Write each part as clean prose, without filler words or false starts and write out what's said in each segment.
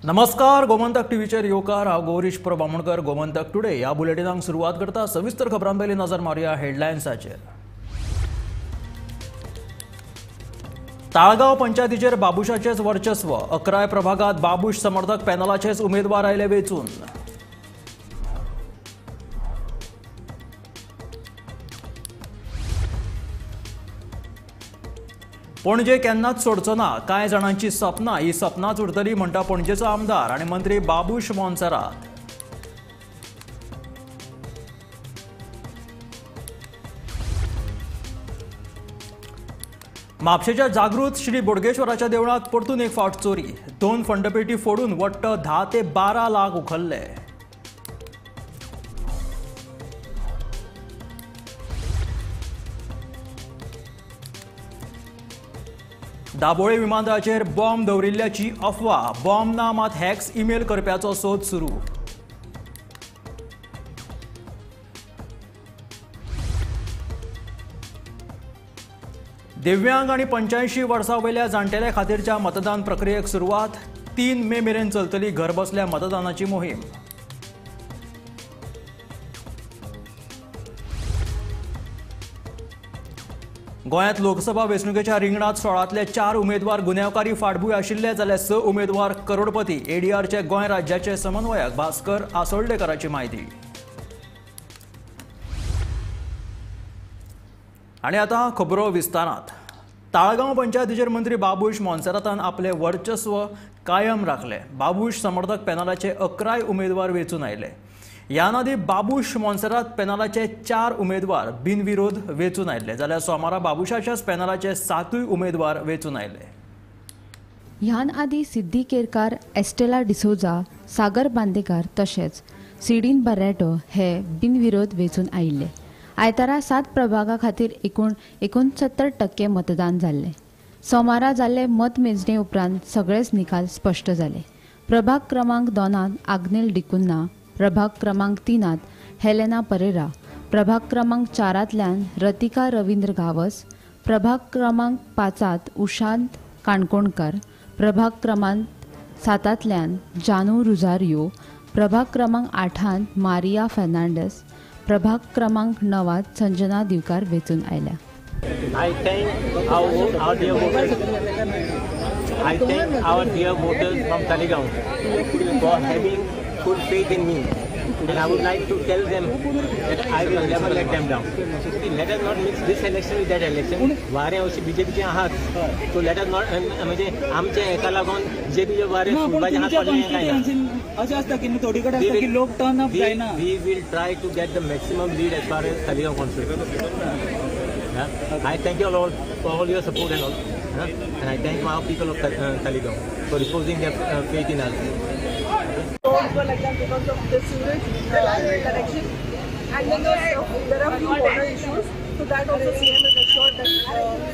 नमस्कार, गोमंतक टीव्हीचेर येवकार। हांव गौरीश बामणकर। गोमंतक टुडे ह्या बुलेटिनाक सुरवात करता। सविस्तर खबरां पयलीं नजर मारया हेडलायन्साचेर। ताळगांव पंचायतीचेर बाबुशाचेच वर्चस्व। 11 प्रभागात बाबुश समर्थक पॅनलाचेच उमेदवार आयले वेंचून। पणजे केन्नाच सोडचो ना। कांय जाणांची सपनां ही सपनांच उरतली म्हणटा पणजेचो आमदार आनी मंत्री बाबुश मोन्सेरात। म्हापशेच्या जागृत श्री बोडगेश्वराच्या देवळांत परतून एक फावट चोरी। 2 फंडपेटी फोडून वट्ट 10 ते 12 लाख उखल्ले। दाबोळे विमानतळाचेर बॉम्ब दवरिल्ल्याची अफवा। बॉम्ब ना मात हॅक्स ईमेल करप्याचो सोद सुरू। दिव्यांग आनी 85 वर्सां वयल्या जाण्टेल्या खातीरच्या मतदान प्रक्रियेक सुरवात। 3 मे मेरेन चलतली घरबसल्या मतदानाची मोहीम। गोंयांत लोकसभा वेंचणुकेच्या रिंगणात 16तले 4 उमेदवार गुन्यांवकारी फाटभूंय आशिल्ले जाल्यार 6 उमेदवार करोडपती। एडीआरचे गोंय राज्याचे समन्वयक भास्कर आसोळडेकराची म्हायती। आनी आतां खबरो विस्तारांत। ताळगांव पंचायतीचेर मंत्री बाबुश मोन्सेरातान आपले वर्चस्व कायम राखले। बाबुश समर्थक पॅनलाचे 11 उमेदवार वेंचून आयले। ह्या नादी बाबुश मोन्सेरात पॅनलाचे 4 उमेदवार बिनविरोध वेंचून आयले जाल्यार सोमारा बाबुशाच्याच पॅनलाचे 7 उमेदवार वेंचून आयले। ह्यान आदी सिद्धी केरकार, एस्टेला डिसोजा, सागर बांदेकार तशेंच सिडीन बरेटो हे बिनविरोध वेंचून आयिल्ले। आयतारा 7 प्रभागा खातीर एकूण 69% मतदान जाल्ले। सोमारा जाल्ले मतमेजणे उपरांत सगळेच निकाल स्पश्ट जाले। प्रभाग क्रमांक 2 आग्नेल डिकुन्ना, प्रभाग क्रमांक 3 हेलेना परेरा, प्रभाग क्रमांक 4 रतिका रवींद्र गावस, प्रभाग क्रमांक 5 उशांत काणकोणकर, प्रभाग क्रमांक 7 जानू रुजारियो, प्रभाग क्रमांक 8 मारिया फर्नांडीस, प्रभाग क्रमांक 9 संजना दिवकार वेंचून आयल्या। I thank our dear voters from Talegaon for having full faith in me, and I would like to tell them that I will never let them down. Let us not mix this election with that election. वारे अशी बीजेपीचे आहात, तो let us not म्हणजे आमच्या एका लागून बीजेपीचे वारे सुभाचे हात पडले काय असं असतं की थोडीकडे असतं की लोक टर्न अप जायना। We will try to get the maximum lead as far as Talegaon concerned. I thank you all for all your support and all, and I thank my people of Talegaon for reposing their faith in us. Like that because of the sewage connection, and then there are few water issues, so that also CM has assured that he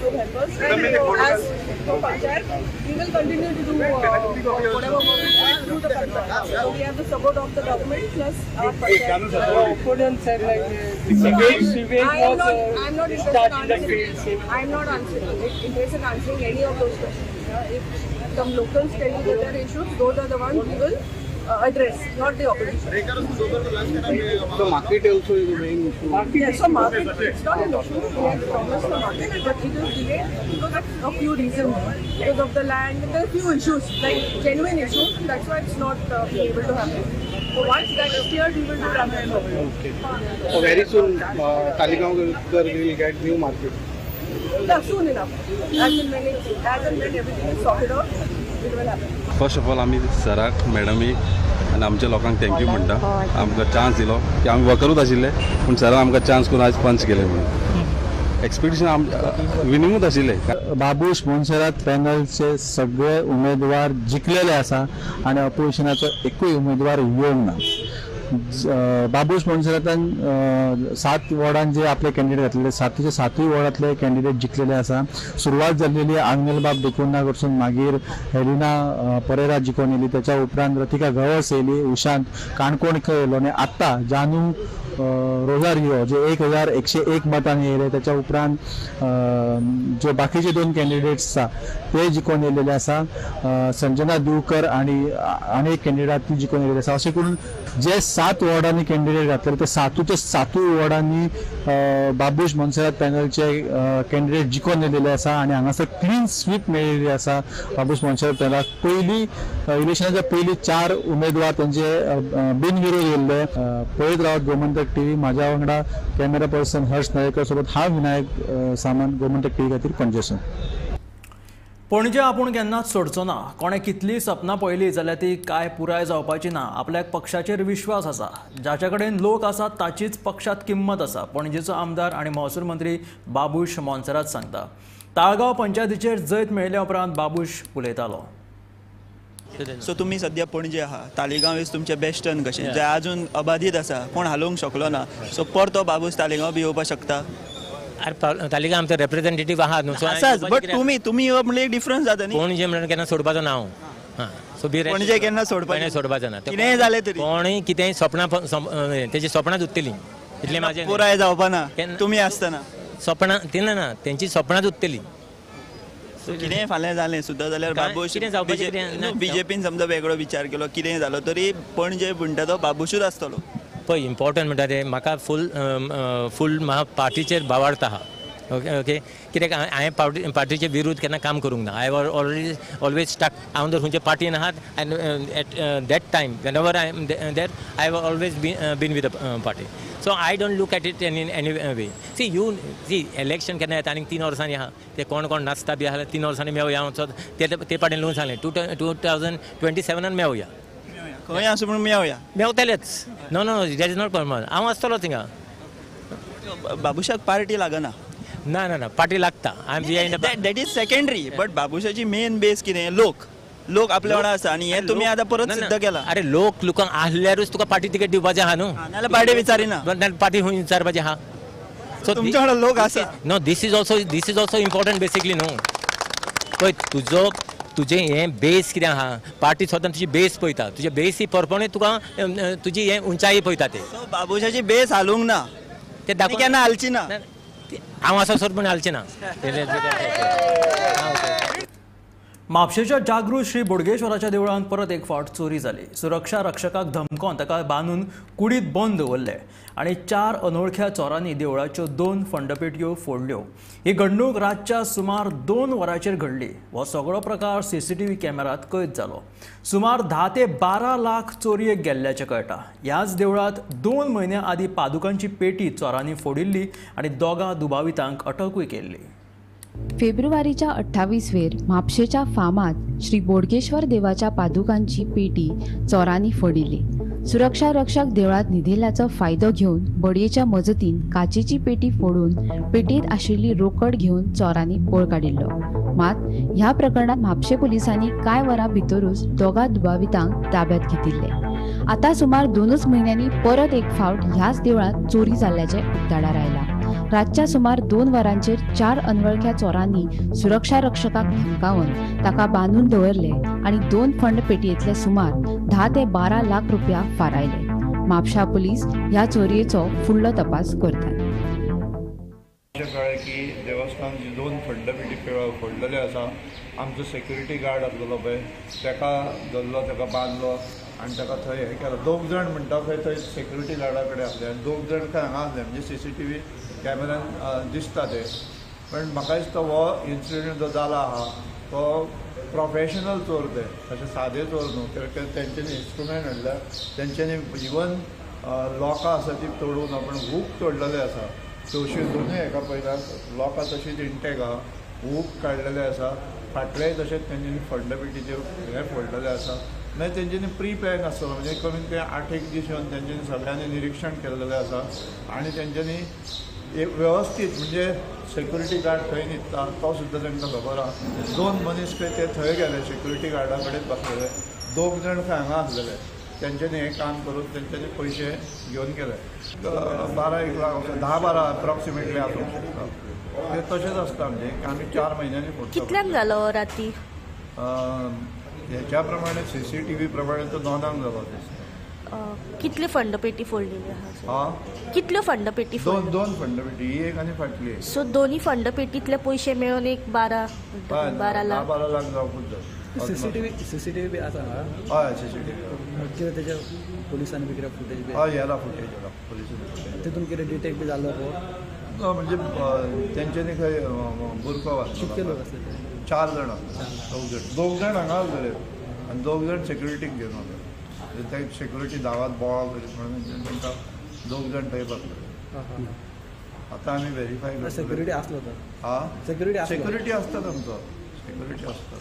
will help us. And as for Panchayat, we will continue to do whatever work we can through the Panchayat. So we have the support of the government plus our Panchayat. Opponent said like sewage was I'm not interested in answering any of those questions. If some locals tell you that there are issues, those are the ones we will address, not the opposition. so market also is the main issue. Yes, so market, it's not an issue. We had promised the market, but it is delayed because of a few reasons. Because of the land, there are a few issues, like genuine issues, and that's why it's not being able to happen. So once that is cleared, we will do that. Okay. So very soon, Talegaon will get new market. Yeah, soon enough. As and when everything is sorted out, it will happen. First of all आम्ही सराक मॅडमी आनी आमच्या लोकांक thank you म्हणटा। आमकां chance दिलो की आमी वर्करूच आशिल्ले, पूण सरान आमकां चान्स करून आज पंच केले म्हणून एक्सपेक्टेशन विनिंगूच आशिल्ले। बाबुश मोन्सेरात पॅनलचे सगळे उमेदवार जिखलेले आसा आनी अपोजिशनाचो एकूय उमेदवार येवंक ना। बाबुश मोन्सेरातान 7 वॉर्डान जे आपले कॅन्डिडेट घातलेले 7चे वॉर्डातले कॅन्डिडेट जिखलेले आसा। सुरवात जाल्लेली आग्नेलबाब डिकुन्ना कडसून, मागीर हेलिना परेरा जिखून येयली, त्याच्या उपरांत रतिका गावस येयली, उशांत काणकोणकर येयलो आनी आत्ता जानू रोजारियो जे 1101 मतांनी येयले, त्याच्या उपरांत जे बाकीचे 2 कॅन्डिडेट्स आसा ते जिखून येयलेले आसा, संजना दिवकर आणि एक कॅन्डिडेट ती जिखून येयलेली आसा. अशें करून जे 7 वॉर्डांनी कॅन्डिडेट घातले ते 7 वॉर्डांनी बाबूश मोन्सेरात पॅनलचे कॅन्डिडेट जिखून येयलेले आसा आणि हांगासर क्लीन स्वीप मेळिल्ली आसा. बाबूश मोन्सेरात पॅनलाक इलेक्शनाच्या पयलीं 4 उमेदवार तांचे बिनविरोध येयल्ले. पळयत रावत गोमंतक टीव्ही. म्हाज्या वांगडा कॅमेरा पर्सन हर्ष नायकर सोबत हांव विनायक सामंत, गोमंतक टीव्ही खातीर पणजेसून. पणजे आपूण केन्नाच सोडचो ना. कोणे कितलीं सपनां पळयलीं जाल्यार ती काय पुराय जावपाची ना. आपल्याक पक्षाचेर विश्वास आसा. जाचे कडेन लोक आसात ताचीच पक्षात किंमत आसा. पणजेचो आमदार आनी महसूल मंत्री बाबूश मोन्सेरात सांगता. ताळगांव पंचायतीचेर जैत मेळिल्ल्या उपरांत बाबूश उलयतालो. सो तुम्ही सध्या पणजे आहा, तालिगांव इज तुमचें बेस्ट टर्न कशें, जे अजून अबाधीत आसा, कोण हालोवंक शकलो ना. सो परतो बाबूस तालिगांव बी येवपाक शकता. अरे तालिगांव आमचो रिप्रेझेंटेटिव्ह आहा न्हू, आसाच, बट तुम्ही येवप म्हणल्यार एक डिफरन्स जाता न्ही. पणजे म्हणून केन्ना सोडपाचो ना हांव. सो पणजे केन्ना सोडपाचो ना. कितेंय जालें तरी कोणूय कितेंय सपनां तेजी सपनांच उरतलीं. इतलें म्हाजें पुराय जावपा ना तुमी आसतना. सपनां तेन्ना ना, तेंची सपनांच उरतलीं. कितेंय फाल्यां जालें सुद्दां जाल्यार बाबूश बीजेपीन समजा वेगळो विचार केलो, कितेंय जालो तरी पणजे म्हणटा तो बाबूशूच आसतलो. पळय इम्पॉर्टंट म्हणटा तें म्हाका फूल म्हाका पार्टीचेर बावार्थ आहा. ओके कित्याक हांवें पार्टीचे विरुद्ध केन्ना काम करूंक ना. I was always stuck. हांव जर खंयचे पार्टीन आहात and at that time whenever I am there I have always been with the party. So I don't look at it in any way. See election केन्ना येता आनी 3 वर्सांनी आहा ते कोण नाचता बी आहा 3 वर्सांनी मेवया वचो ते पार्टीन लोन सांगलें 2027 मेवया. खंय आसूं पूण मेवतलेच. No that is not permanent. हांव आसतलो थिंगा. बाबूशाक पार्टी लागना. ना पार्टी लागता. That is secondary. बट बाबूशाची मेन बेस कितें, लोक आपल्या वांगडा आसा आणि हे तुम्ही आता परत सिद्ध केला. अरे लोकांक आसल्यारूच तुका पार्टी तिकेट दिवपाचें आहा न्हू. नाल्यार पार्टी विचारिना. पार्टी खंय विचारपाचें आहा. सो तुमच्या वांगडा लोक आसा. No this is also important basically न्हू. पळय तुजें हें बेस कितें आहा. पार्टी स्वतः तुजी बेस पळयता. तुजे बेस ही परपणे तुका तुजी हें उंचाई पळयता ते. बाबूशाची बेस हालूंक ना ते दाखोवन केन्ना हालची ना. हांव आसा सोडपूण हालचें ना. म्हापशेच्या जागृत श्री बोडगेश्वराच्या देवळांत परत एक फावट चोरी जाली. सुरक्षा रक्षकाक धमकोवन ताका बांदून कुडीत बंद दवरले आनी 4 अनवळख्या चोरांनी देवळाच्यो 2 फंडपेटयो फोडल्यो. ही घडणूक रातच्या सुमार 2 वरांचेर घडली. हो सगळो प्रकार CCTV कॅमेरात कैद जालो. सुमार 10 ते 12 लाख चोरयेक गेल्ल्याचें कळटा. ह्याच देवळांत 2 म्हयन्या आदीं पादुकांची पेटी चोरांनी फोडिल्ली आनी दोगां दुबावितांक अटकूय केल्ली. फेब्रुवारीच्या 28वेर म्हापशेच्या फामाद श्री बोडगेश्वर देवाच्या पादुकांची पेटी चोरांनी फोडिल्ली. सुरक्षा रक्षक देवळात न्हिदिल्ल्याचो फायदो घेवन बडयेच्या मजतीन काचेची पेटी फोडून पेटयेंत आशिल्ली रोकड घेवन चोरांनी पळ काडिल्लो. मात ह्या प्रकरणात म्हापशे पुलिसांनी कांय वरां भितरूच दोगां दुबावितांक ताब्यात घेतिल्ले. आता सुमार 2 म्हयन्यांनी परत एक फावट ह्याच देवळात चोरी जाल्ल्याचे उक्ताडार आयला. रातच्या सुमार 2 वरांचेर 4 अनवळख्या चोरांनी सुरक्षा रक्षकाक धमकावन ताका बांदून दवरले आनी 2 फंड पेटयेंतले सुमार 10 ते 12 लाख रुपया फारायले. म्हापशा पुलीस ह्या चोरयेचो फुडलो तपास करतात. कळ्ळें की देवस्थानाची 2 फंडपेटी फोडलेले आसा. आमचो सेक्युरिटी गार्ड आसलो पळय ताका धरलो, ताका बांदलो आनी ताका थंय हें केलो. 2 जाण म्हणटा खंय थंय सेक्युरिटी गार्डा कडेन आसले आनी 2 जाण खंय हांगा आसले म्हणजे CCTV कॅमेरान दिसता ते. पण म्हाका दिसता हो इन्सिडेंट जो जाला आहा तो प्रोफेशनल चोर ते, अशे सादे चोर न्हू. कित्याक तेंच्यांनी इन्स्ट्रुमेंट हाडल्या, तेंच्यांनी इवन लॉकां आसा ती तोडून आपण हूक तोडलेले आसा. चवशी दोनूय हेका पळयतात लॉकां तशीच इंटेक आहा, हूक काडलेले आसा. फाटलेय तशेंच तेंच्यांनी फंडपेटीचे हे फोडलेले आसा. मागीर तेंच्यांनी प्री प्लॅन आसलो म्हणजे कमीत कमी 8 दीस येवन तेंच्यांनी सगळ्यांनी निरीक्षण केल्लेलें आसा आनी तेंच्यांनी एक वेवस्थीत म्हणजे सेक्युरिटी गार्ड खंय न्हिदता तो सुद्दां तांकां खबर आहा. 2 मनीस खंय ते थंय गेले सेक्युरिटी गार्डा कडेन बसलेले, 2 जाण खंय हांगा आसलेले. तेंच्यांनी हें काम करून तेंच्यांनी पयशे घेवन गेले. 12-1 लाख 10-12 अप्रॉक्सिमेटली आसूंक शकता. ते तशेंच आसता म्हणजे आमी 4 म्हयन्यांनी फोडटा. कितल्यांक जालो राती? हेच्या प्रमाणे CCTV प्रमाणे तो 9 जालो. कितले फंडपेटी फोडलेली आहा हा कितल्यो फंडपेटी दोन फंडपेटी ही एक आनी फाटली एक. सो दोन्ही फंडपेटीतले पयशे मेळून एक 12 लाख 12 लाख जावपूच जाय. सीसीटीव्ही बी आसा हांगा हय सीसीटीव्ही कितें तेजे पुलिसांनी बी कितें फुटेज बी हय येला फुटेज येला पुलिस तितून कितें डिटेक्ट बी जाल्लो पळय म्हणजे तेंच्यांनी खंय बुरको कितके लोक घातलो. आसले ते 4 जाण आसले. 2 जाण हांगा आसले आनी 2 जाण सेक्युरिटीक घेवन आसले. ते सेक्युरिटी धांवात बोवाळ करीत म्हणून तांकां 2 जाण थंय बसले. आतां आमी व्हेरीफाय करता. सेक्युरिटी आसलो तो हा सेक्युरिटी असतात आमचो सेक्युरिटी असता.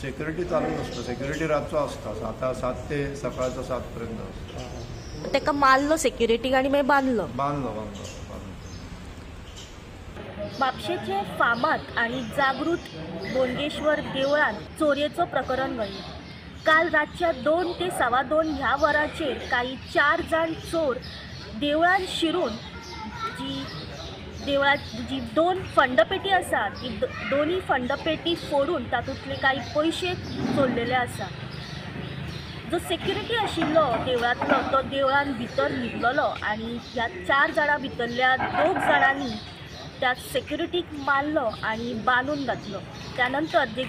सेक्युरिटी चालूच असता. सेक्युरिटी रातचो असता 7 ते सकाळचो 7 पर्यंत असता. तेका मारलो सेक्युरिटीक आनी मागीर बांदलो. म्हापशेचे फामाद आणि जागृत बोडगेश्वर देवळात चोरयेचो प्रकरण घडलें. काल रातच्या 2 ते 2:15 ह्या वरांचेर काही 4 जाण चोर देवळान शिरून देवळात जी 2 फंडपेटी आसा ती दोन्ही फंडपेटी फोडून तातूंतले काही पयशे चोरलेले आसा. जो सेक्युरिटी आशिल्लो देवळांतलो तो देवळान भितर न्हिदलेलो आणि ह्या 4 जाणां भितरल्या 2 जाणांनी त्या सेक्युरिटीक मारलो आणि बांदून घातलो. त्यानंतर जे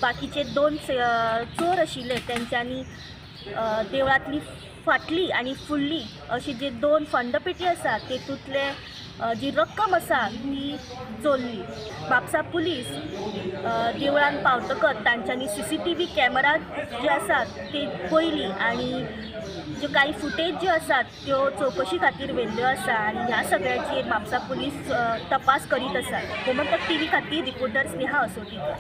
बाकीचे 2 चोर आशिल्ले तेंच्यांनी देवळांतली फाटली आणि फुडली अशी जे 2 फंडपेटी आसा तेतूंतले जी रक्कम आसा ती चोरली. म्हापसा पुलीस देवळान पावतकच तांच्यांनी सीसीटीव्ही कॅमेरा जे आसात ते पयली आणि ज्यो काही फुटेज ज्यो आसात त्यो चौकशी खातीर व्हेल्ल्यो आसा आणि ह्या सगळ्याचेर म्हापसा पुलीस तपास करीत आसा. गोमंतक टीव्ही खातीर रिपोर्टर स्नेहा असोटीकर.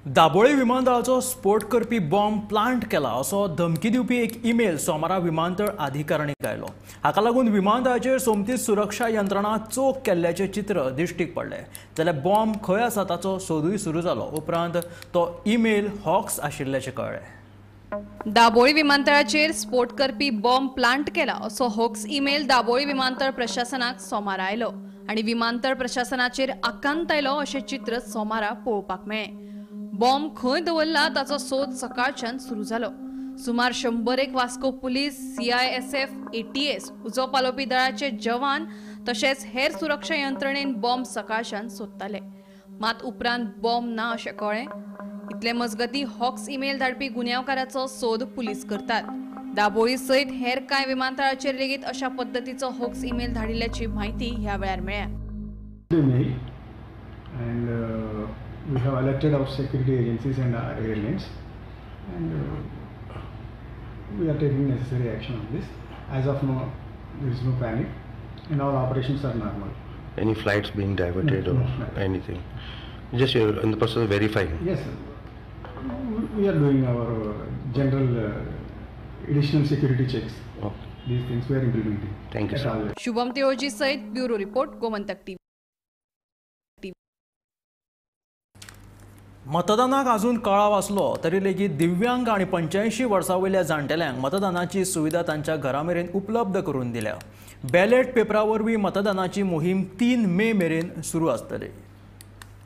दाबोळी विमानतळाचो स्फोट करपी बॉम्ब प्लांट केला असो धमकी दिवपी एक ईमेल सोमारा विमानतळ अधिकाऱ्यांनी आयलो. हाका लागून विमानतळाचेर सोमतीच सुरक्षा यंत्रणा चोख केल्ल्याचे चित्र दिश्टीक पडले. जाल्यार बॉम्ब खंय आसा ताचो सोदूय सुरू जालो. उपरांत तो ईमेल हॉक्स आशिल्ल्याचे कळ्ळें. दाबोळी विमानतळाचेर स्फोट करपी बॉम्ब प्लांट केला असो हॉक्स ईमेल दाबोळी विमानतळ प्रशासनाक सोमार आयलो आणि विमानतळ प्रशासनाचेर आकांत आयलो अशें चित्र सोमारा पळोवपाक मेळ्ळें. बॉम्ब खंय दवरला ताचो सोद सकाळच्यान सुरू जालो. सुमार 100 वास्को पुलीस, CISF, ATS, उजो पालोवपी दळाचे जवान तशेंच हेर सुरक्षा यंत्रणेन बॉम्ब सकाळच्यान सोदताले. मात उपरांत बॉम्ब ना अशें कळ्ळें. इतले मजगतीं हॉक्स ईमेल धाडपी गुन्यांवकाराचो सोद पुलीस करतात. दाबोळी सयत हेर कांय विमानतळाचेर लेगीत अशा पद्दतीचो हॉक्स ईमेल धाडिल्ल्याची म्हायती ह्या वेळार मेळ्ळ्या. We have alerted our security agencies and our airlines, and we are taking necessary action on this. As of now, there is no panic, and our operations are normal. Any flights being diverted or anything? Just you're in the process of verifying. Yes, sir. We are doing our general additional security checks. Okay. These things we are implementing. Thank you, sir. Shubham तेओजी सयत bureau report Gomantak TV. मतदानाक अजून कळाव आसलो तरी लेगीत दिव्यांग आणि 85 वर्सां वयल्या जाणटेल्यांक मतदानाची सुविधा तांच्या घरामेरेन उपलब्ध करून दिल्या. बॅलेट पेपरा वरवीं मतदानाची मोहीम 3 मे मेरेन सुरू आसतली.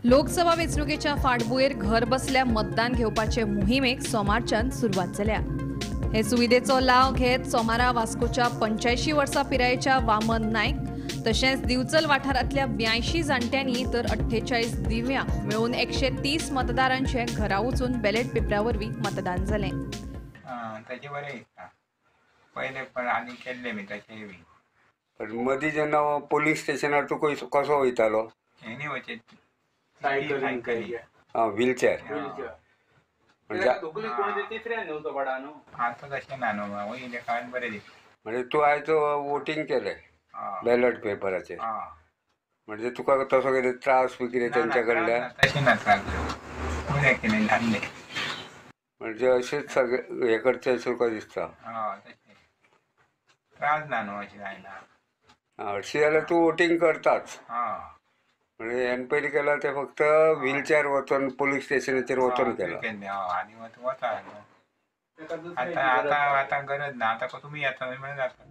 लोकसभा वेंचणुकेच्या फाटभुंयेर घर बसल्या मतदान घेवपाचे मोहिमेक सोमारच्यान सुरवात जाल्या. हे सुविधेचो लाव घेत सोमारा वास्कोच्या 85 वर्सां पिरायेच्या वामन नायक तशेंच दिवचल वाठारांतल्या 82 जाणट्यांनी तर 48 दिव्यांग मेळून 130 मतदारांचे घरा वचून बॅलेट पेपरा वरवीं मतदान जालें. ताचे बरें दिसता. पयले पण आनी केल्ले मी तशें बी. पण मदीं जेन्ना पोलीस स्टेशनार तूं कसो वयतालो? हेनी वचत सायकली व्हीलचॅर. म्हणजे आतां तशें ना न्हू. वयले काळान बरें दिसता. म्हणजे तूं आयज वोटींग केलें बॅलेट पेपराचेर, म्हणजे तुका तसो कितें त्रास बी कितें तेंच्या कडल्यान? तशें ना त्रास बरें केलें जाल्लें. म्हणजे अशेंच सगळें हें करचें अशें तुका दिसता? त्रास ना न्हू अशें जायना. हरशीं जाल्यार तूं वोटींग करताच. म्हणजे हें पयलीं केलां तें फक्त व्हीलचॅर वचून पोलीस स्टेशनाचेर वचून केलां. आनी वता आतां गरज ना. आतां तुमी येता म्हणून जाता.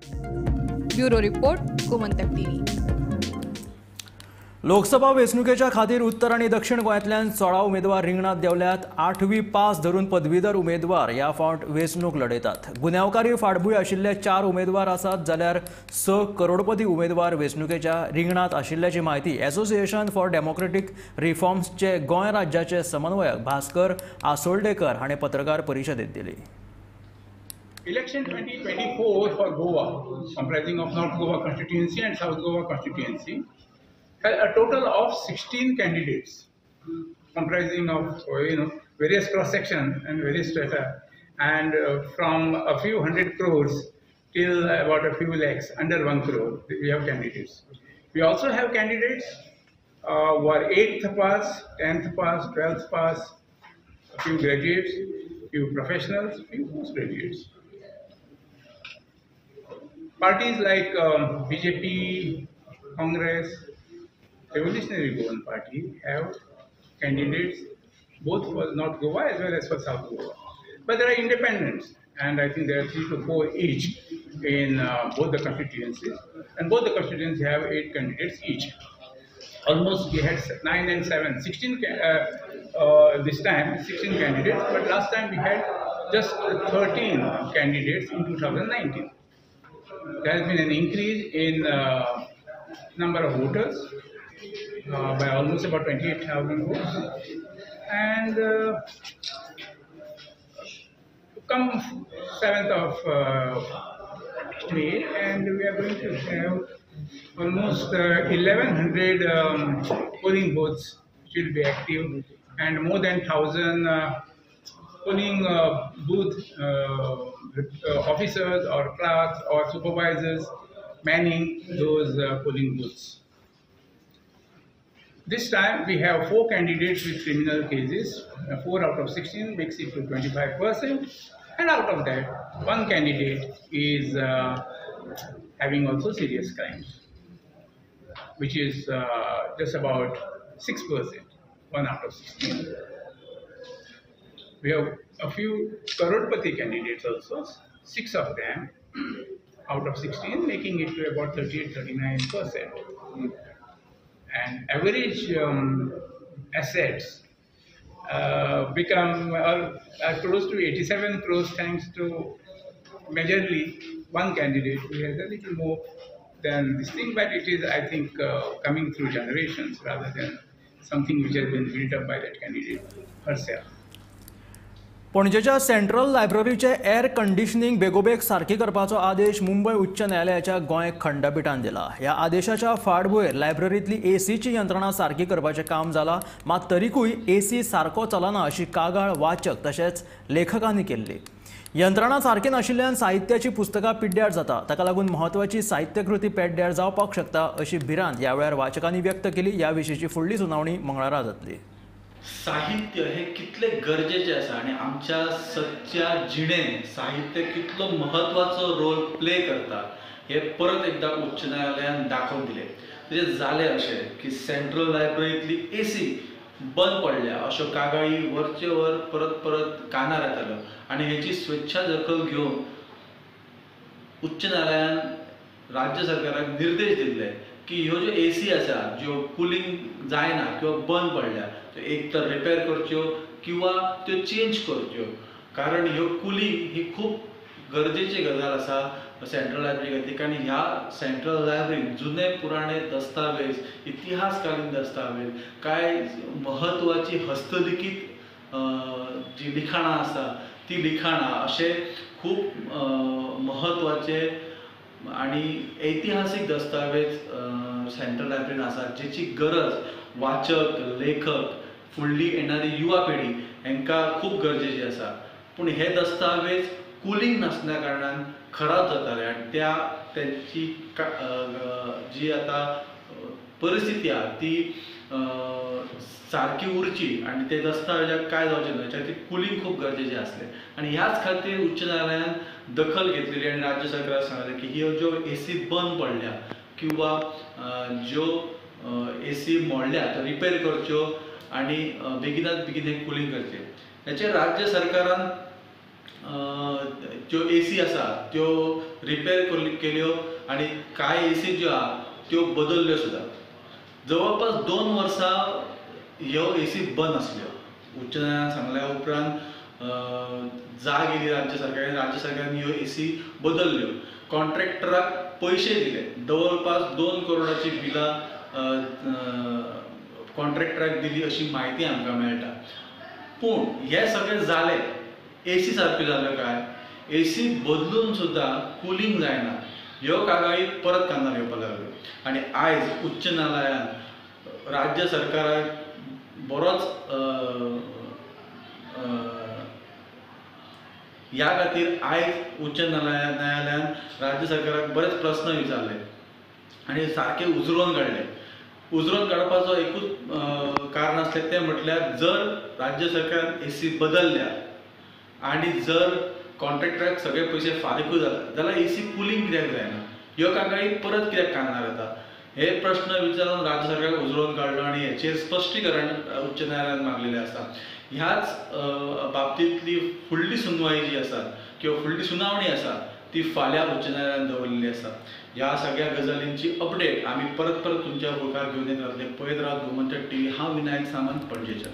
Bureau report Gomantak TV. Lok Sabha वेंचणुकेच्या खातीर उत्तर आनी दक्षिण गोंयांतल्यान 16 उमेदवार रिंगणात देवल्यात. 8वी पास धरून पदवीधर उमेदवार ह्या फावट वेंचणूक लढयतात. गुन्यांवकारी फाटभूंय आशिल्ले 4 उमेदवार आसात जाल्यार 6 करोडपती उमेदवार वेंचणुकेच्या रिंगणात आशिल्ल्याची माहिती एसोसिएशन फॉर डेमोक्रेटीक रिफॉर्म्सचे गोंय राज्याचे समन्वयक भास्कर आसोळडेकर हाणें पत्रकार परिशदेंत दिली. Election 2024 for Goa, comprising of North Goa constituency and South Goa constituency, has a total of 16 candidates, comprising of various cross sections and various strata, and from a few hundred crores till about a few lakhs, under 1 crore, we have candidates. We also have candidates who are 8th pass, 10th pass, 12th pass, a few graduates, few professionals, few postgraduates. Parties like BJP, Congress, Revolutionary Goan Party have candidates both for North Goa as well as for South Goa. But there are independents, and I think there are 3 to 4 each in both the constituencies, and both the constituencies have 8 candidates each. Almost we had 9 and 7, 16 this time, 16 candidates, but last time we had just 13 candidates in 2019. There has been an increase in number of voters by almost about 28,000 votes, and come 7th of May, and we are going to have almost 1,100 polling booths which will be active, and more than 1,000 polling booth officers or clerks or supervisors manning those polling booths. This time we have 4 candidates with criminal cases. 4 out of 16 makes it to 25%, and out of that 1 candidate is having also serious crimes, which is just about 6%, 1 out of 16. We have a few Karodpati candidates also, 6 of them out of 16, making it to about 38-39%. And average assets become are close to 87 crores thanks to majorly 1 candidate who has a little more than this thing, but it is, I think, coming through generations rather than something which has been built up by that candidate herself. पणजेच्या central लायब्ररीचे air conditioning बेगोबेग सारकी करपाचो आदेश मुंबय उच्च न्यायालयाच्या गोंय खंडपीठान दिला. ह्या आदेशाच्या फाटभूंयेर लायब्ररींतली एसीची यंत्रणा सारकी करपाचें काम जालां, मात तरीकूय एसी सारको चलना अशी कागाळ वाचक तशेंच लेखकांनी केल्ली. यंत्रणा सारकी नाशिल्ल्यान साहित्याची पुस्तकां पिड्ड्यार जाता, ताका लागून महत्वाची साहित्यकृती पेड्ड्यार जावपाक शकता अशी भिरांत ह्या वेळार वाचकांनी व्यक्त केली. ह्या विशींची फुडली सुनावणी मंगळारा जातली. साहित्य हे कितले गरजेचे आसा आणि आमच्या सच्च्या जिणेन साहित्य कितलो महत्वाचो रोल प्ले करता हे परत एकदा उच्च न्यायालयान दाखोवन दिले. म्हणजे जालें अशें की सेंट्रल लायब्ररींतली एसी बंद पडल्या अश्यो कागाळी वरचे वर परत परत कानार येताल्यो, आनी हेची स्वेच्छा दखल घेवन उच्च न्यायालयान राज्य सरकाराक निर्देश दिल्ले की ह्यो ज्यो एसी आसा ज्यो कुलिंग जायना किंवा बंद पडल्या त्यो एक तर रिपेर करच्यो किंवा त्यो चेंज करच्यो, कारण ह्यो कुलिंग ही खूब गरजेची गजाल आसा सेंट्रल लायब्ररी खातीर. कारण ह्या सेंट्रल लायब्ररीन जुने पुराणे दस्तावेज, इतिहासकालीन दस्तावेज, काय महत्वाची हस्तलिखित जी लिखाणां आसा ती लिखाणां अशे खूब महत्वाचे आणि ऐतिहासिक दस्तावेज सेंट्रल लायब्ररीन आसात, जेची गरज वाचक, लेखक, फुडली येणारी युवा पिढी हांकां खूब गरजेची आसा. पूण हे दस्तावेज कुलिंग नासल्या कारणान खराब जाताले, आनी त्यांची जी आता परिस्थिती आहा ती सारकी उरची आनी ते दस्तावेजाक काय जावचें ना ह्याच्या खातीर कुलिंग खूब गरजेचें आसलें. आनी ह्याच खातीर उच्च न्यायालयान दखल घेतलेली आनी राज्य सरकाराक सांगलें की ह्यो ज्यो एसी बंद पडल्या किंवा ज्यो एसी मोडल्या त्यो रिपेर करच्यो आनी बेगिनात बेगीन हे कुलिंग करचें. हेचेर राज्य सरकारान ज्यो एसी आसा त्यो रिपेर केल्यो आनी कांय एसी ज्यो आहा त्यो बदलल्यो सुद्दां. जवळपास 2 वर्सां ह्यो AC बंद आसल्यो. उच्च न्यायालयान सांगल्या उपरांत जाग येयली राज्य सरकारान ह्यो AC बदलल्यो. कॉन्ट्रॅक्टराक पैसे दिले. जवळपास 2 करोडाची बिलां कॉन्ट्रॅक्टराक दिली अशी माहिती आमकां मेळटा. पूण हे सगळें जालें, AC सारक्यो जाल्यो काय? AC बदलून सुद्दां कुलिंग जायना. ह्यो कागाळी परत कानार येवपाक लागल्यो. आनी आयज उच्च न्यायालयान राज्य सरकाराक बरोच ह्या खातीर आयज उच्च न्यायालयान राज्य सरकाराक बरेच प्रस्न विचारले आनी सारके उजरोवन काडले. उजरोवन काडपाचो एकूच कारण आसलें तें म्हटल्यार जर राज्य सरकारान AC बदलल्या आनी जर कॉन्ट्रॅक्टराक सगळे पयशे फारीकूच जाले जाल्यार AC कुलिंग कित्याक जायना? ह्यो कागाळी परत कित्याक कानार येता? हे प्रश्न विचारून राज्य सरकाराक उजरोवन काडलो आनी हेचेर स्पश्टीकरण उच्च न्यायालयान मागलेलें आसा. ह्याच बाबतींतली फुडली सुनवाई जी आसा किंवा फुडली सुनावणी आसा ती फाल्यां उच्च न्यायालयान दवरलेली आसा. ह्या सगळ्या गजालींची अपडेट आमी परत तुमच्या मुखार घेवन येत रावतले. पळयत रावत गोमंतक TV. हांव विनायक सामंत, पणजेच्यान.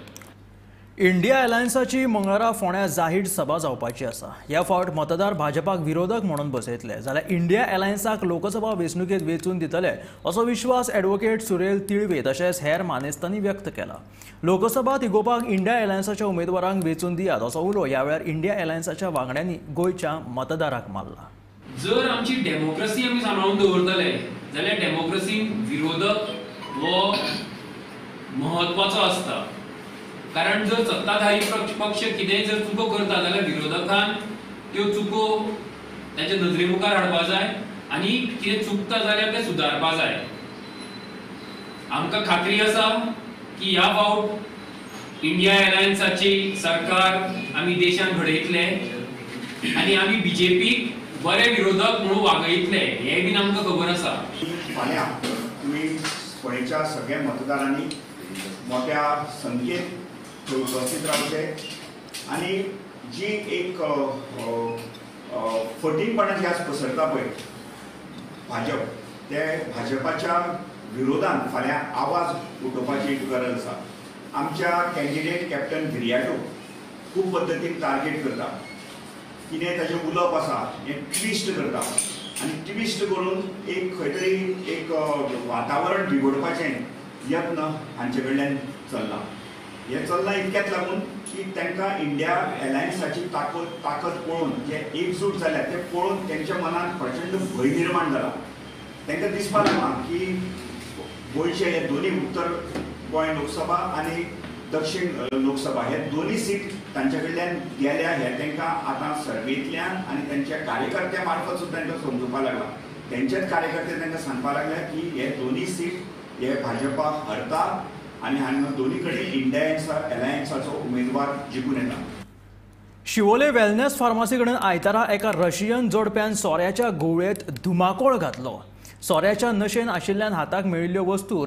इंडिया अलायन्साची मंगळारा फोंड्या जाहीर सभा जावपाची आसा. ह्या फावट मतदार भाजपाक विरोधक म्हणून बसयतले जाल्यार इंडिया अलायन्साक लोकसभा वेंचणुकेंत वेंचून दितले असो विश्वास ॲडव्होकेट सुरेल तिळवे तशेंच हेर मानेस्तांनी व्यक्त केला. लोकसभा तिगोवपाक इंडिया अलायन्साच्या उमेदवारांक वेंचून दियात असो उलो ह्या वेळार इंडिया अलायन्साच्या वांगड्यांनी गोंयच्या मतदारांक मारला. जर आमची डेमोक्रेसी आमी सांबाळून दवरतले जाल्यार डेमोक्रेसीन विरोधक हो महत्वाचो आसता. कारण जर सत्ताधारी पक्ष कितेंय जर चुको करता जाल्यार विरोधकान त्यो चुको तांच्या नजरे मुखार हाडपा जाय आनी कितें चुकता जाल्यार तें सुदारपा जाय. आमकां खात्री आसा की ह्या फावट इंडिया अलायन्साची सरकार आमी देशान घडयतले आनी आमी BJPक बरे विरोधक म्हणून वागयतले हें बीन आमकां खबर आसा. फाल्यां तुमी गोंयच्या सगळ्या मतदारांनी मोठ्या संख्येन उपस्थित रावचे आनी जी एक फटींगपणाची आज पसरता पळय भाजप, ते भाजपाच्या विरोधान फाल्यां आवाज उठोवपाची गरज आसा. आमच्या कॅन्डिडेट कॅप्टन गिर्याटो खूब पद्दतीन टार्गेट करता. कितें ताचें उलोवप आसा हें ट्विस्ट करता आनी ट्विस्ट करून एक खंय तरी एक वातावरण बिगडपाचें यत्न हांचे कडल्यान चल्ला. हें चल्लां इतक्याच लागून की तांकां इंडिया अलायन्साची ताकद पळोवन जे एकजूट जाल्या तें पळोवन तेंच्या मनांत प्रचंड भंय निर्माण जाला. तांकां दिसपाक लागलां की गोंयचे हे दोनी उत्तर गोंय लोकसभा आनी दक्षिण लोकसभा हे दोनी सीट तांचे कडल्यान गेल्या हें तांकां आतां सर्वेंतल्यान आनी तांच्या कार्यकर्त्यां मार्फत सुद्दां तांकां समजुपाक लागला. तेंचेच कार्यकर्ते तांकां सांगपाक लागल्या की हे दोनी सीट हे भाजपा हरता आनी हांगा दोनी कडेन इंडिया अलायन्साचो उमेदवार जिखून येता. शिवोले वेलनेस फार्मासी कडेन आयतारा एका रशियन जोडप्यान सोऱ्याच्या गुळेंत धुमाकोळ घातलो. सोऱ्याच्या नशेन आशिल्ल्यान हाताक मेळिल्ल्यो वस्तू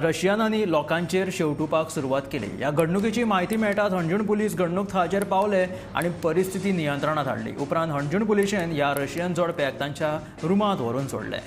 रशियनांनी लोकांचेर शेवटुपाक सुरवात केली. ह्या घडणुकेची म्हायती मेळटाच हणजूण पुलीस घडणूक थळाचेर पावले आनी परिस्थिती नियंत्रणांत हाडली. उपरांत हणजूण पुलिशेन ह्या रशियन जोडप्याक तांच्या रुमांत व्हरून सोडले.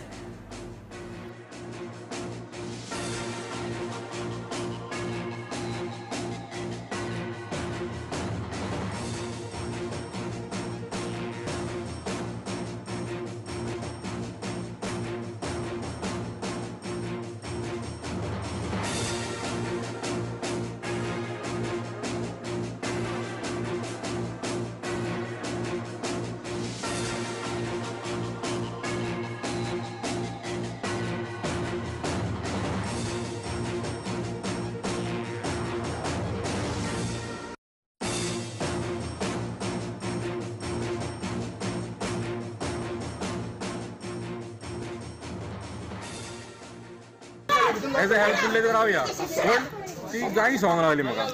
एज अ हेल्पफुल लेकर रावया पण ती गाणी सॉंग रावली म्हाका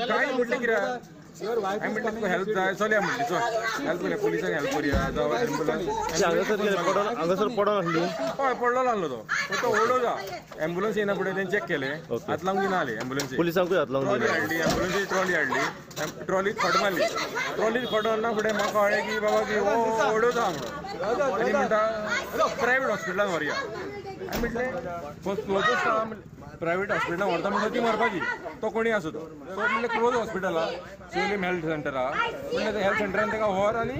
गाणी म्हटली कित्याक हांवें म्हणलें तुका हेल्प जाय चलया म्हणली चल हेल्प करया पुलिसांक हेल्प करया जावं हांगासर पडोन आसली हय पडलो नासलो तो ओडो जा एम्बुलन्स येना फुडें तेंचे चॅक केलें हात लावंक दिना जाली एम्बुलन्स पुलिसांकूय हात लावंक ट्रॉली हाडली एम्बुलन्सीची ट्रॉली हाडली ट्रॉलीक खट मारली ट्रॉलीक खट मारना फुडें म्हाका कळ्ळें की बाबा की हो ओडो जा म्हणून आनी म्हणटा प्रायवेट हॉस्पिटलान व्हरया हांवें म्हटलें क्लोजस्ट प्रायवेट हॉस्पिटलान व्हरता म्हणटा ती मरपाची तो कोणी आसूं तो सो म्हणलें क्लोज हॉस्पिटला सिविलियम हेल्थ सेंटर आहा म्हणलें त्या हेल्थ सेंटरान ताका व्हर आनी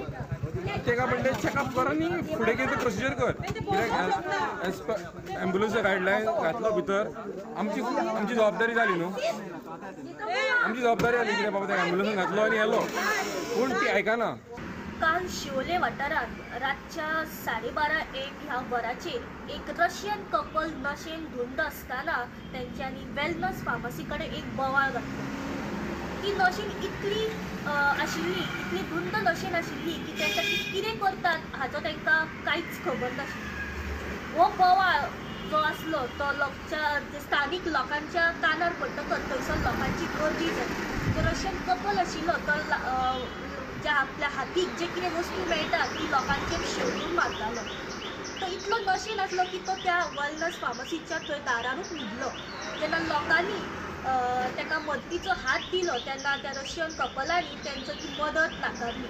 ताका म्हणलें चॅकअप कर आनी फुडें कितें प्रोसिजर कर कित्याक एज पर एम्बुलन्स गायडलायन घातलो भितर आमची जबाबदारी जाली न्हू आमची जबाबदारी जाली कित्याक बाबा त्या एम्बुलन्सान घातलो आनी येलो पूण ती आयकना काल शिवोले वाठारांत रातच्या 12:30-1 ह्या वराचेर एक रशियन कपल नशेन धुंद आसतना तेंच्यांनी वेलनस फार्मसी कडेन एक बोवाळ घातलो. ती नशेन इतली आशिल्ली इतली धुंद नशेन आशिल्ली की तेंकां कितें करतात हाचो तांकां कांयच खबर नाशिल्ली. हो बोवाळ जो आसलो तो स्थानीक लोकांच्या कानार पडटकच थंयसर लोकांची गर्दी जाली. जो रशियन कपल आशिल्लो तो ज्या आपल्या हातीक जे कितें वस्तू मेळटा ती लोकांचेर शेवटून मारतालो. तो इतलो नशेन आसलो की तो त्या वेलनस फार्मसीच्या थंय दारारूच न्हिदलो. जेन्ना लोकांनी ताका मदतीचो हात दिलो तेन्ना त्या रशियन कपलांनी तेंचो ती मदत नाकारली.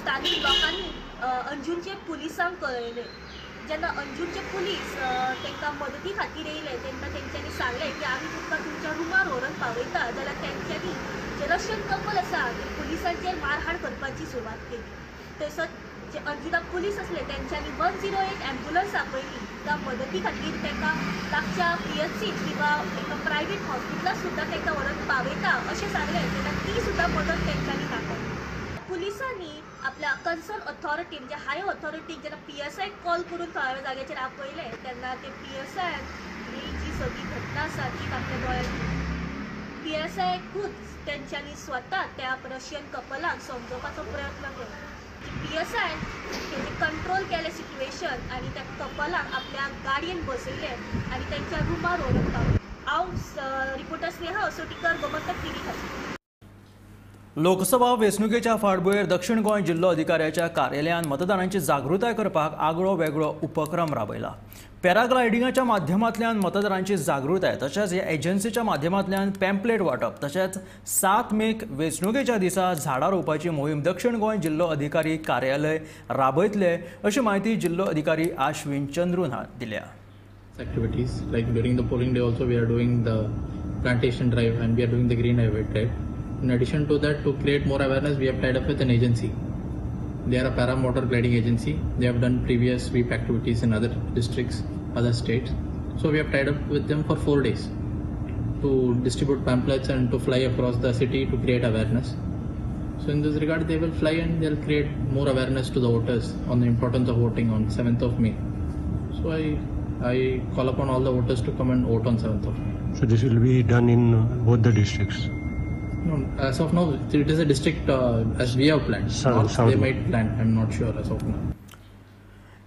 स्थानीक लोकांनी अंजूनचे पुलिसांक कळयलें. जेन्ना अंजूनचे पुलीस तांकां मदती खातीर येयले तेन्ना तेंच्यांनी सांगलें की आमी तुमकां तुमच्या रुमार व्हरून पावयता. जाल्यार तेंच्यांनी जे रशियन कपल आसा ते पुलिसांचेर मारहाण करपाची सुरवात केली. थंयसर जे अंजुना पुलीस असले तेंच्यांनी 108 एम्बुलन्स आपयली. त्या मदती खातीर तांकां लागच्या PHC किंवा एका प्रायवेट हॉस्पिटलांत सुद्दां तांकां व्हरून पावयता अशें सांगलें. तेन्ना ती सुद्दां मदत तेंच्यांनी नाकारली. पुलिसांनी आपल्या कन्सर्न ऑथॉरिटी म्हणजे हायर ऑथॉरिटीक जेन्ना PSI कॉल करून थळाव्या जाग्याचेर आपयलें तेन्ना ते PSI ही जी सगळी घटना आसा ती आपल्या दोळ्यांनी PSI खूद तेंच्यांनी स्वता त्या रशियन कपलाक समजोवपाचो प्रयत्न केलो. PSI तेजे कंट्रोल केलें सिट्युएशन आनी त्या कपलाक आपल्या गाडयेन बसयलें आनी तेंच्या रुमार व्हरून पावले. हांव रिपोर्टर स्नेहा असोटीकर गोमंतक TV खातीर. लोकसभा वेंचणुकेच्या फाटभुंयेर दक्षिण गोंय जिल्लो अधिकाऱ्याच्या कार्यालयान मतदारांची जागृताय करपाक आगळो वेगळो उपक्रम राबयला. पॅराग्लायडिंगाच्या माध्यमांतल्यान मतदारांची जागृताय तशेंच ह्या एजन्सीच्या माध्यमांतल्यान पॅम्पलेट वांटप तशेंच 7 मेक वेंचणुकेच्या दिसा झाडां रोवपाची मोहीम दक्षिण गोंय जिल्लो अधिकारी कार्यालय राबयतले अशी माहिती जिल्लो अधिकारी आश्विन चंद्रून हांणी दिल्या. Activities like during the polling day also we are doing the plantation drive and we are doing the green highway drive. In addition to that, to create more awareness, we have tied up with an agency. They are a paramotor gliding agency. They have done previous sweep activities in other districts, other states. So we have tied up with them for 4 days to distribute pamphlets and to fly across the city to create awareness. So in this regard, they will fly and they'll create more awareness to the voters on the importance of voting on 7th of May. So I call upon all the voters to come and vote on 7th of May. So this will be done in both the districts? No, as of now, it is a district as we have planned. They might plan, I'm not sure as of now.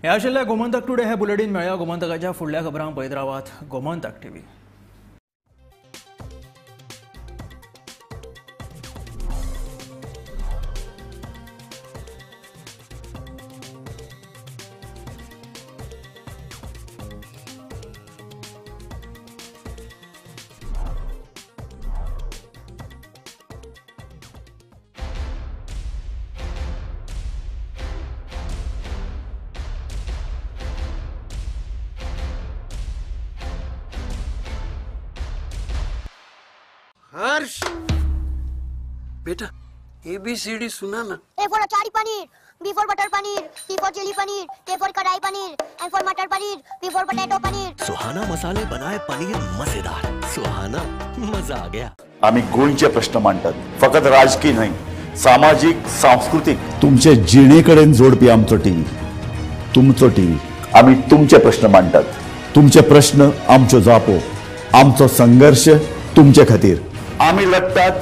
हे आशिल्ले Gomantak today हे bulletin. मेळया गोमंतकाच्या फुडल्या खबरांक पळयत रावात Gomantak TV. Harsh बेटा ABCD सुना ना. A for achari paneer, B for butter paneer, C for chili paneer, K for kadai paneer, M for matar paneer, P for potato paneer. Suhana मसाले बनाए पनीर मजेदार. सुहाना मजा आ गया. आम्ही गोंयचे प्रश्न मांडटात, फकत राजकीय न्हय, सामाजिक सांस्कृतिक. तुमचे जिणेकडेन जोडपी आमचो टीव्ही, तुमचो टीव्ही. आम्ही तुमचे प्रश्न मांडटात. तुमचे प्रश्न आमच्यो जापो, आमचो संघर्ष तुमचे खातीर. आम्ही लढतात